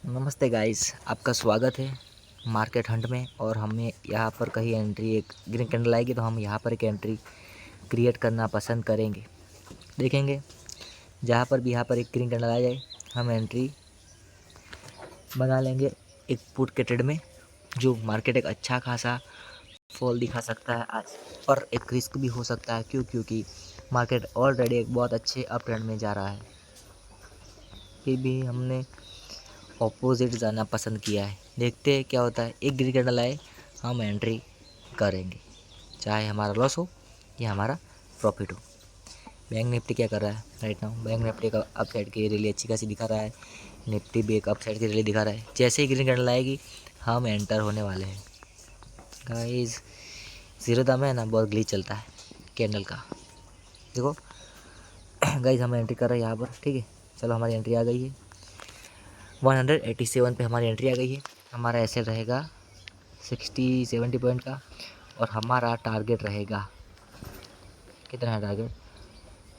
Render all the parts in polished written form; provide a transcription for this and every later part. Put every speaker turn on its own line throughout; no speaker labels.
नमस्ते गाइस, आपका स्वागत है मार्केट हंट में। और हमें यहाँ पर कहीं एंट्री एक ग्रीन कैंडल आएगी तो हम यहाँ पर एक एंट्री क्रिएट करना पसंद करेंगे। देखेंगे जहाँ पर भी यहाँ पर एक ग्रीन कैंडल आ जाए हम एंट्री बना लेंगे एक पुट के ट्रेड में, जो मार्केट एक अच्छा खासा फॉल दिखा सकता है आज, और एक रिस्क भी हो सकता है क्योंकि मार्केट ऑलरेडी एक बहुत अच्छे अप ट्रेंड में जा रहा है। फिर भी हमने ऑपोजिट जाना पसंद किया है। देखते हैं क्या होता है। एक ग्रीन कैंडल आए हम एंट्री करेंगे, चाहे हमारा लॉस हो या हमारा प्रॉफिट हो। बैंक निफ्टी क्या कर रहा है राइट नाउ? बैंक निफ्टी का अप साइड की रैली अच्छी खासी दिखा रहा है। निफ्टी भी एक अप साइड की रैली दिखा रहा है। जैसे ही ग्रीन कैंडल आएगी हम एंटर होने वाले हैं गाइस। जीरो दाम है ना, बहुत ग्लिच चलता है कैंडल का। देखो गाइस, हम एंट्री कर रहे हैं यहाँ पर, ठीक है। चलो हमारी एंट्री आ गई है 187 पे हमारी एंट्री आ गई है। हमारा एसएल रहेगा 60-70 पॉइंट का, और हमारा टारगेट रहेगा कितना है? टारगेट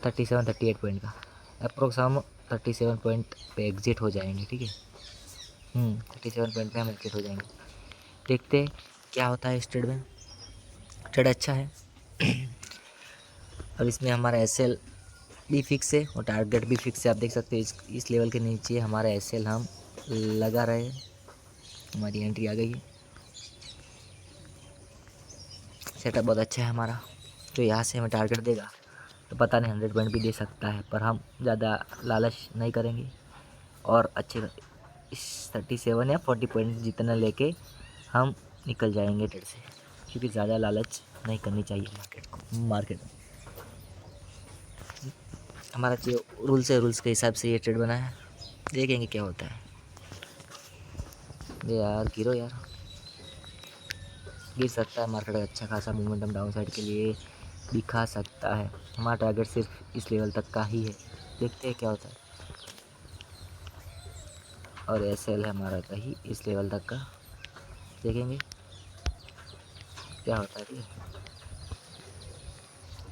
37-38 पॉइंट का। अप्रोक्स हम 37 पॉइंट पे एग्जिट हो जाएंगे, ठीक है। 37 पॉइंट पे हम एग्जिट हो जाएंगे। देखते हैं क्या होता है इस ट्रेड में। ट्रेड अच्छा है और इसमें हमारा एसएल भी फिक्स है और टारगेट भी फिक्स है। आप देख सकते हैं इस लेवल के नीचे हमारा एसएल हम लगा रहे हैं। हमारी एंट्री आ गई है। सेटअप बहुत अच्छा है हमारा, जो यहाँ से हमें टारगेट देगा तो पता नहीं 100 पॉइंट भी दे सकता है, पर हम ज़्यादा लालच नहीं करेंगे और अच्छे इस 37 या 40 पॉइंट जितना लेके हम निकल जाएंगे ट्रेड से, क्योंकि ज़्यादा लालच नहीं करनी चाहिए मार्केट में। हमारा जो रूल्स है, रूल्स के हिसाब से ये ट्रेड बना है। देखेंगे क्या होता है। यार गिरो यार, गिर सकता है मार्केट। अच्छा खासा मोमेंटम डाउन साइड के लिए दिखा सकता है। हमारा टारगेट सिर्फ इस लेवल तक का ही है। देखते हैं क्या होता है। और एसएल है हमारा कहीं इस लेवल तक का। देखेंगे क्या होता है, ठीक है।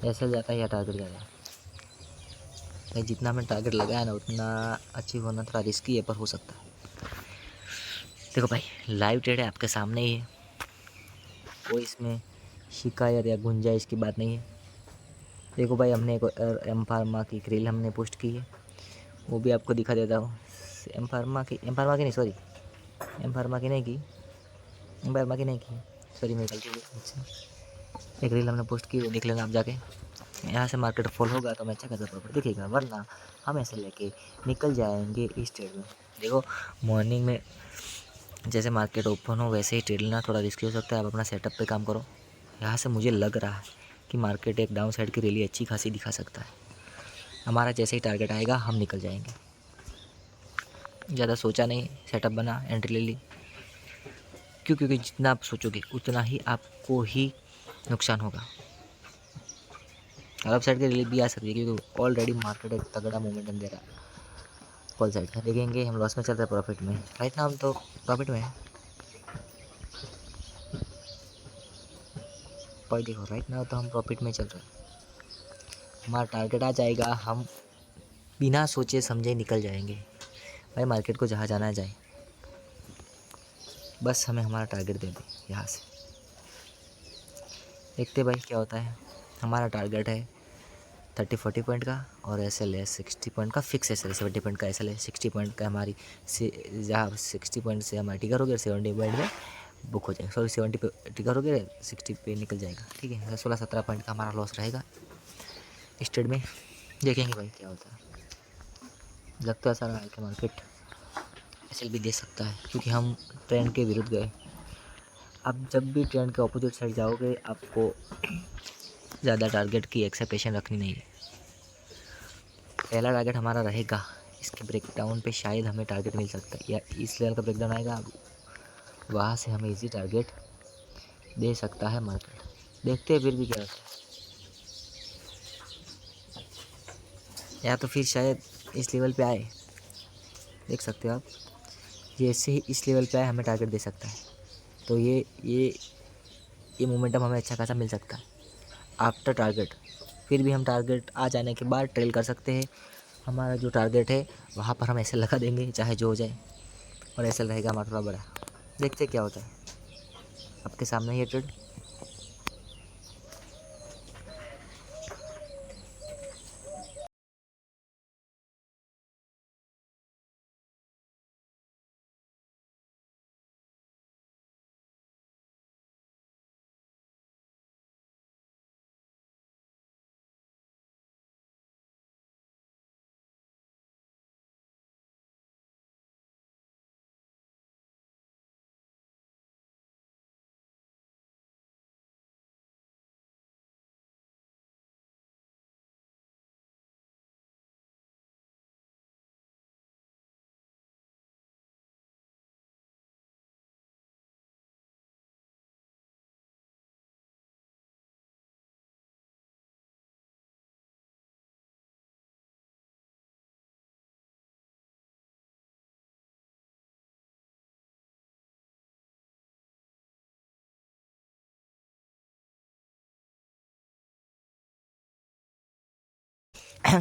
एसएल जाता है या टारगेट जाता है? नहीं, जितना हमने टारगेट लगाया ना उतना अचीव होना थोड़ा रिस्की है, पर हो सकता है। देखो भाई, लाइव ट्रेड है, आपके सामने ही है। कोई इसमें शिकायत या गुंजाइश की बात नहीं है। देखो भाई, हमने एक एम फार्मा की रील हमने पोस्ट की है, वो भी आपको दिखा देता हूँ। एम फार्मा की नहीं, सॉरी, एम फार्मा की नहीं की, एम फार्मा की नहीं की, सॉरी मेरी गलती हो गई। अच्छा, एक रील हमने पोस्ट की, वो देख लेना आप जाके। यहाँ से मार्केट फॉल होगा तो हमें अच्छा खासा प्रॉफिट दिखेगा, वरना हम ऐसे लेके निकल जाएंगे इस ट्रेड में। देखो मॉर्निंग में जैसे मार्केट ओपन हो वैसे ही ट्रेड लेना थोड़ा रिस्की हो सकता है। आप अपना सेटअप पे काम करो। यहाँ से मुझे लग रहा है कि मार्केट एक डाउन साइड की रैली अच्छी खासी दिखा सकता है। हमारा जैसे ही टारगेट आएगा हम निकल जाएंगे। ज़्यादा सोचा नहीं, सेटअप बना, एंट्री ले ली। क्योंकि जितना आप सोचोगे उतना ही आपको ही नुकसान होगा। अरब साइड की रैली भी आ सकती है, क्योंकि ऑलरेडी मार्केट एक तगड़ा मोमेंटम दे रहा है। कॉल साइड का देखेंगे, हम लॉस में चल रहे हैं प्रॉफिट में? राइट ना हम तो प्रॉफिट में है। पर देखो राइट ना तो हम प्रॉफिट में चल रहे हैं। हमारा टारगेट आ जाएगा, हम बिना सोचे समझे निकल जाएंगे। भाई मार्केट को जहाँ जाना जाए, बस हमें हमारा टारगेट दे दे यहाँ से। देखते भाई क्या होता है। हमारा टारगेट है 30-40 पॉइंट का, और एसएल है 60 पॉइंट का फिक्स। एसएल 70 पॉइंट का, एसएल है 60 पॉइंट का। हमारी से जहाँ 60 पॉइंट से हमारा टिकर हो गया 70 पॉइंट में बुक हो जाएगा। सॉरी 70 पे टिकर हो गया, 60 पे निकल जाएगा, ठीक है। 16-17 पॉइंट का हमारा लॉस रहेगा इस ट्रेड में। देखेंगे भाई क्या होता है। लगता है सारा कि मार्केट एसएल भी दे सकता है, क्योंकि हम ट्रेंड के विरुद्ध गए। अब जब भी ट्रेंड के अपोजिट साइड जाओगे आपको ज़्यादा टारगेट की एक्सपेक्टेशन रखनी नहीं है। पहला टारगेट हमारा रहेगा, इसके ब्रेकडाउन पे शायद हमें टारगेट मिल सकता है, या इस लेवल का ब्रेकडाउन आएगा, वहाँ से हमें इजी टारगेट दे सकता है मार्केट। देखते हैं फिर भी क्या होता है। या तो फिर शायद इस लेवल पे आए, देख सकते हो आप। जैसे ही इस लेवल पे आए हमें टारगेट दे सकता है, तो ये मोमेंटम हमें अच्छा खासा मिल सकता है आफ्टर टारगेट। फिर भी हम टारगेट आ जाने के बाद ट्रेल कर सकते हैं। हमारा जो टारगेट है वहाँ पर हम ऐसे लगा देंगे चाहे जो हो जाए। और एसएल रहेगा हमारा थोड़ा बड़ा। देखते क्या होता है, आपके सामने ये ट्रेड।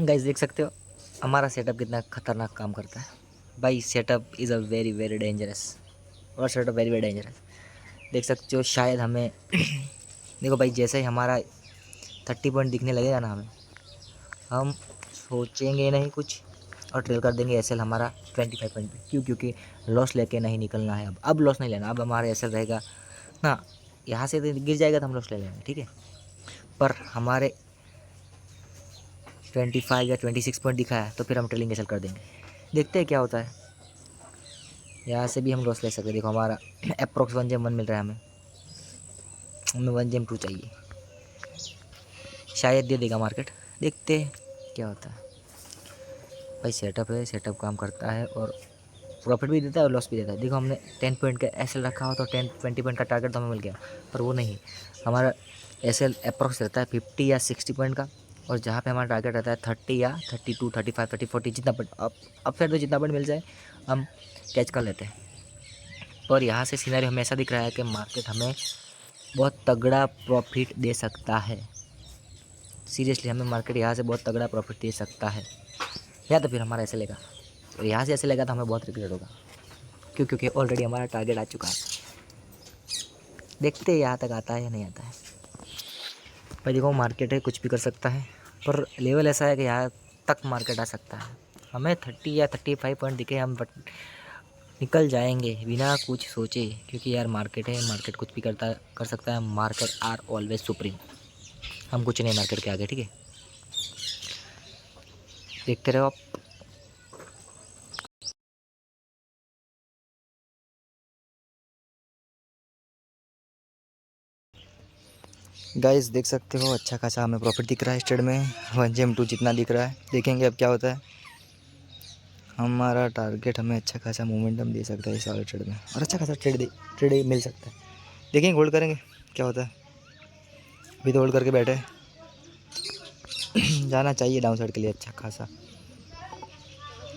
गाइस देख सकते हो हमारा सेटअप कितना खतरनाक काम करता है भाई। Setup is a very very dangerous, और सेटअप वेरी वेरी डेंजरस। देख सकते हो शायद हमें देखो भाई, जैसे ही हमारा 30 पॉइंट दिखने लगेगा ना, हम सोचेंगे नहीं कुछ और ट्रेल कर देंगे एसएल हमारा 25 पॉइंट पे। क्यों? क्योंकि लॉस लेके नहीं निकलना है। अब लॉस नहीं लेना। अब हमारा एसएल रहेगा ना, यहाँ से गिर जाएगा तो हम लॉस ले लेंगे, ठीक है। पर हमारे 25 या 26 पॉइंट दिखा है तो फिर हम ट्रेलिंग एसएल कर देंगे। देखते हैं क्या होता है। यहाँ से भी हम लॉस ले सकते हैं। देखो हमारा अप्रोक्स 1 जेम 1 मिल रहा है हमें 1 जेम 2 चाहिए। शायद दे देगा मार्केट, देखते हैं क्या होता है। भाई सेटअप है, सेटअप काम करता है और प्रॉफिट भी देता है और लॉस भी देता है। देखो हमने 10 पॉइंट का एसएल रखा हो तो 10-20 पॉइंट का टारगेट तो हमें मिल गया, पर वो नहीं। हमारा एसएल अप्रोक्स रहता है 50 या 60 पॉइंट का, और जहाँ पे हमारा टारगेट रहता है 30 या 32, 35, 30, 40 जितना पॉइंट। अब फिर तो जितना पॉइंट मिल जाए हम कैच कर लेते हैं। पर यहाँ से सीनरी हमें ऐसा दिख रहा है कि मार्केट हमें बहुत तगड़ा प्रॉफिट दे सकता है। सीरियसली हमें मार्केट यहाँ से बहुत तगड़ा प्रॉफिट दे सकता है, या तो फिर हमारा ऐसे लेगा। और यहाँ से ऐसे लेगा तो हमें बहुत रिग्रेट होगा। क्यों? क्योंकि ऑलरेडी हमारा टारगेट आ चुका है। देखते हैं यहाँ तक आता है या नहीं आता है। भाई देखो मार्केट है, कुछ भी कर सकता है, पर लेवल ऐसा है कि यहाँ तक मार्केट आ सकता है। हमें 30 या 35 पॉइंट दिखे, हम निकल जाएंगे बिना कुछ सोचे। क्योंकि यार मार्केट है, मार्केट कुछ भी कर सकता है। Market are always supreme. हम कुछ नहीं मार्केट के आगे, ठीक है। देखते रहो आप। गाइस देख सकते हो अच्छा खासा हमें प्रॉफिट दिख रहा है। स्टेड में 1 जेम 2 जितना दिख रहा है। देखेंगे अब क्या होता है। हमारा टारगेट हमें अच्छा खासा मोमेंटम दे सकता है इस वाले ट्रेड में, और अच्छा खासा ट्रेड मिल सकता है। देखेंगे, होल्ड करेंगे क्या होता है। अभी तो होल्ड करके बैठे हैं। जाना चाहिए डाउन साइड के लिए अच्छा खासा।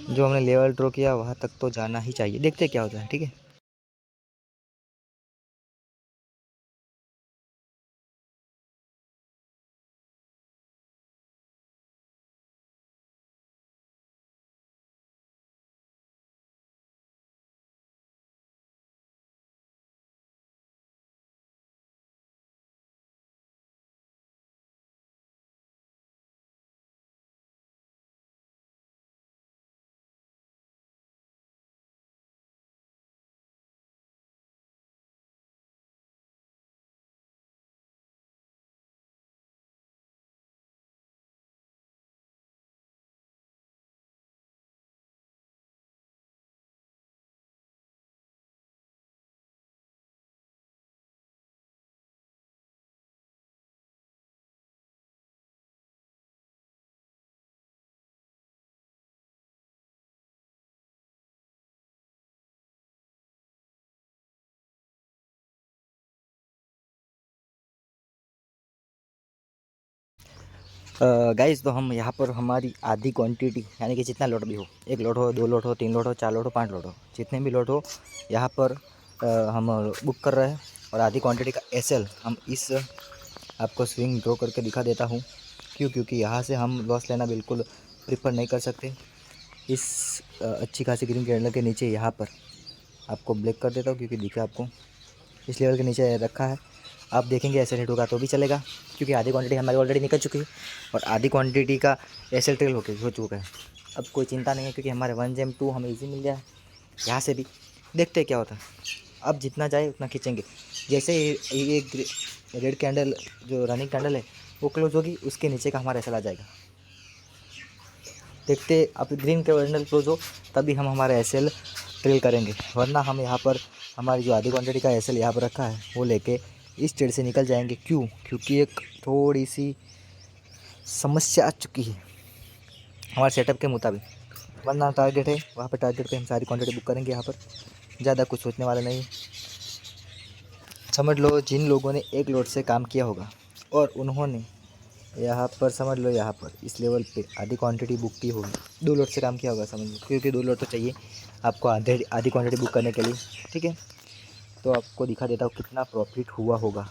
जो हमने लेवल ड्रॉ किया वहाँ तक तो जाना ही चाहिए। देखते क्या होता है, ठीक है। गाइस तो हम यहाँ पर हमारी आधी क्वांटिटी, यानी कि जितना लोट भी हो, 1 लोट हो, 2 लोट हो, 3 लोट हो, 4 लोट हो, 5 लोट हो, जितने भी लोट हो यहाँ पर हम बुक कर रहे हैं। और आधी क्वांटिटी का एसएल हम इस आपको स्विंग ड्रॉ करके दिखा देता हूँ। क्यों? क्योंकि यहाँ से हम लॉस लेना बिल्कुल प्रीफर नहीं कर सकते। इस अच्छी खासी ग्रीन कैंडल के नीचे यहाँ पर
आपको ब्लैक कर देता हूँ क्योंकि दिखे आपको। इस लेवल के नीचे रखा है, आप देखेंगे ऐसे रेट होगा तो भी चलेगा, क्योंकि आधी क्वांटिटी हमारी ऑलरेडी निकल चुकी है और आधी क्वांटिटी का एस ट्रेल हो चुका है। अब कोई चिंता नहीं है क्योंकि हमारे 1 GM 2 हमें ईजी मिल गया है। यहाँ से भी देखते हैं क्या होता है। अब जितना जाए उतना खींचेंगे। जैसे ये रेड कैंडल जो रनिंग कैंडल है वो क्लोज होगी, उसके नीचे का हमारा एसएल आ जाएगा। देखते अब ग्रीन कैंडल क्लोज हो तभी हम हमारा एसएल ट्रेल करेंगे, वरना हम यहाँ पर हमारी जो आधी क्वांटिटी का एसएल यहाँ पर रखा है वो लेके इस ट्रेड से निकल जाएंगे। क्यों? क्योंकि एक थोड़ी सी समस्या आ चुकी है हमारे सेटअप के मुताबिक, वरना टारगेट है वहाँ पर, टारगेट पे हम सारी क्वांटिटी बुक करेंगे। यहाँ पर ज़्यादा कुछ सोचने वाला नहीं। समझ लो जिन लोगों ने एक लोड से काम किया होगा और उन्होंने यहाँ पर समझ लो यहाँ पर इस लेवल पे आधी क्वांटिटी बुक की होगी, 2 लोड से काम किया होगा समझ लो, क्योंकि 2 लोड तो चाहिए आपको आधी क्वांटिटी बुक करने के लिए। ठीक है, तो आपको दिखा देता हूँ कितना प्रॉफिट हुआ होगा।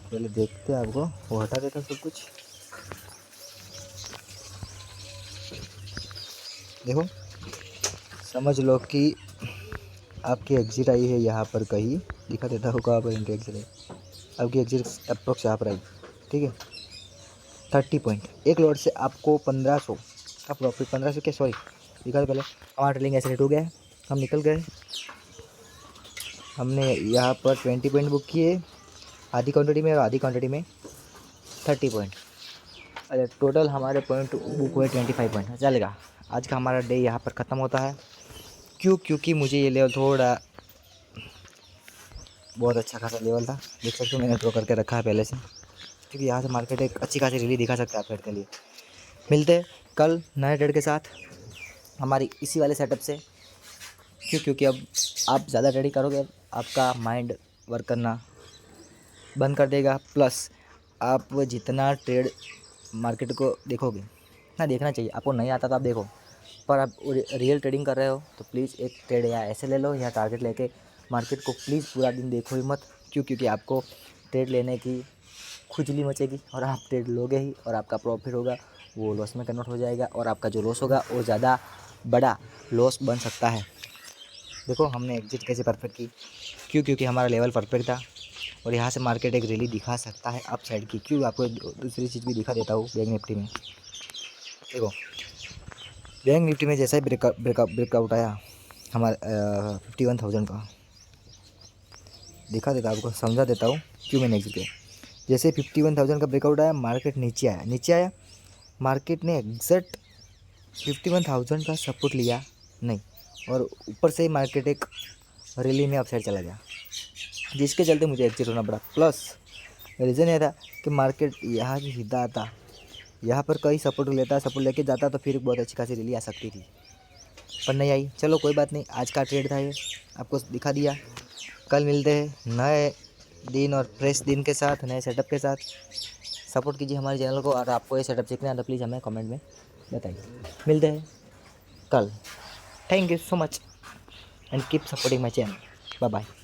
पहले देखते हैं, आपको वो हटा देता सब कुछ। देखो समझ लो कि आपकी एग्जिट आई है यहाँ पर कहीं, दिखा देता हूँ कहाँ पर इनकी एग्जिट आई। आपकी एग्जिट अप्रोक्स यहाँ पर आई। ठीक है, 30 पॉइंट एक लॉट से आपको 1500 का प्रॉफिट, 1500 क्या सॉरी दिखा दो पहले। हमारा ट्रेलिंग ऐसे रेट हो गया है, हम निकल गए। हमने यहाँ पर 20 पॉइंट बुक किए आधी क्वांटिटी में और आधी क्वांटिटी में 30 पॉइंट। अरे टोटल हमारे पॉइंट बुक हुए 25 पॉइंट। चलेगा, आज का हमारा डे यहाँ पर ख़त्म होता है। क्यों? क्योंकि मुझे ये लेवल थोड़ा बहुत अच्छा खासा लेवल था, देख सकते हो मैंने ड्रॉ करके रखा है पहले से, क्योंकि यहाँ से मार्केट एक अच्छी खासी रैली दिखा सकता है ट्रेड के लिए। मिलते हैं कल नए ट्रेड के साथ हमारी इसी वाले सेटअप से। क्यों? क्योंकि अब आप ज़्यादा ट्रेडिंग करोगे, आपका माइंड वर्क करना बंद कर देगा, प्लस आप जितना ट्रेड मार्केट को देखोगे ना, देखना चाहिए आपको, नहीं आता तो आप देखो, पर आप रियल ट्रेडिंग कर रहे हो तो प्लीज़ एक ट्रेड या ऐसे ले लो या टारगेट लेके मार्केट को प्लीज़ पूरा दिन देखो ही मत। क्यों? क्योंकि आपको ट्रेड लेने की खुजली मचेगी और आप ट्रेड लोगे ही और आपका प्रॉफिट होगा वो लॉस में कन्वर्ट हो जाएगा और आपका जो लॉस होगा वो ज़्यादा बड़ा लॉस बन सकता है। देखो हमने एग्जिट कैसे परफेक्ट की। क्यों? क्योंकि हमारा लेवल परफेक्ट था और यहाँ से मार्केट एक रैली दिखा सकता है अप साइड की। क्यों? आपको दूसरी चीज़ भी दिखा देता हूँ बैंक निफ्टी में। देखो बैंक निफ्टी में जैसा ही ब्रेकआउट आया हमारा 51,000 का, दिखा देता हूँ आपको, समझा देता हूँ क्यों मैंने एग्जिट किया। जैसे 51,000 का ब्रेकआउट आया, मार्केट नीचे आया, मार्केट ने एग्जैक्ट 51,000 का सपोर्ट लिया नहीं और ऊपर से ही मार्केट एक रैली में अपसाइड चला गया, जिसके चलते मुझे एग्जिट होना पड़ा। प्लस रीज़न ये था कि मार्केट यहाँ से सीधा आता, यहाँ पर कहीं सपोर्ट लेता, सपोर्ट लेके जाता तो फिर बहुत अच्छी खासी रैली आ सकती थी, पर नहीं आई। चलो कोई बात नहीं, आज का ट्रेड था ये, आपको दिखा दिया। कल मिलते हैं नए दिन और फ्रेश दिन के साथ, नए सेटअप के साथ। सपोर्ट कीजिए हमारे चैनल को, और आपको ये सेटअप सीखना है तो प्लीज़ हमें कमेंट में बताइए। मिलते हैं कल। Thank you so much and keep supporting my channel. Bye bye.